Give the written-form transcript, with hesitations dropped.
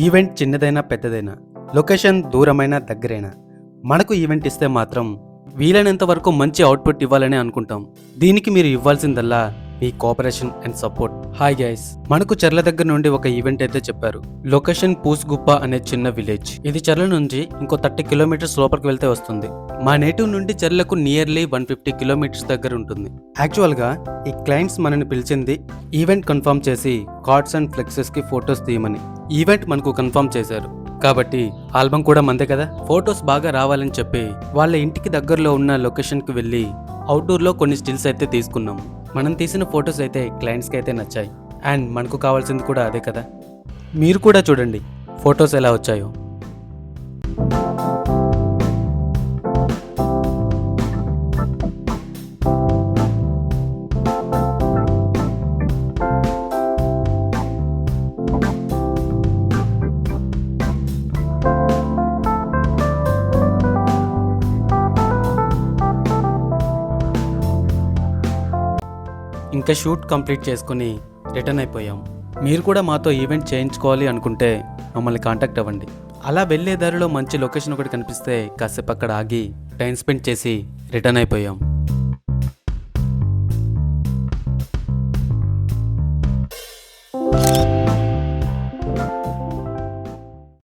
Event చిన్నదైనా పెద్దదైనా, location దూరమైనా దగ్గరైనా, మనకు ఈవెంట్ ఇస్తే మాత్రం వీలైనంత వరకు మంచి అవుట్పుట్ ఇవ్వాలని అనుకుంటాం. దీనికి మీరు ఇవ్వాల్సిందల్లా మీ cooperation and support. Hi guys, మనకు చెర్ల దగ్గర నుండి ఒక ఈవెంట్ అయితే చెప్పారు. లొకేషన్ పూస్గుప్ప అనే చిన్న విలేజ్. ఇది చెర్ల నుంచి ఇంకో 30 కిలోమీటర్స్ లోపలికి వెళ్తే వస్తుంది. మా నేటివ్ నుండి చెర్లకు నియర్లీ 150 కిలోమీటర్స్ దగ్గర ఉంటుంది. యాక్చువల్ గా ఈ క్లయింట్స్ మనని పిలిచింది ఈవెంట్ కన్ఫర్మ్ చేసి కార్డ్స్ అండ్ ఫ్లెక్సెస్ కి ఫొటోస్ తీయమని. ఈవెంట్ మనకు కన్ఫర్మ్ చేశారు కాబట్టి ఆల్బమ్ కూడా మందే కదా. ఫొటోస్ బాగా రావాలని చెప్పి వాళ్ళ ఇంటికి దగ్గరలో ఉన్న లొకేషన్ కి వెళ్ళి అవుట్డోర్ లో కొన్ని స్టిల్స్ అయితే తీసుకున్నాం. మనం తీసిన ఫొటోస్ అయితే క్లయింట్స్ కి అయితే నచ్చాయి అండ్ మనకు కావాల్సింది కూడా అదే కదా. మీరు కూడా చూడండి ఫొటోస్ ఎలా వచ్చాయో. ఇంకా షూట్ కంప్లీట్ చేసుకుని రిటర్న్ అయిపోయాం. మీరు కూడా మాతో ఈవెంట్ చేయించుకోవాలి అనుకుంటే మమ్మల్ని కాంటాక్ట్ అవ్వండి. అలా వెళ్ళే దారిలో మంచి లొకేషన్ ఒకటి కనిపిస్తే కాసేపు అక్కడ ఆగి టైం స్పెండ్ చేసి రిటర్న్ అయిపోయాం.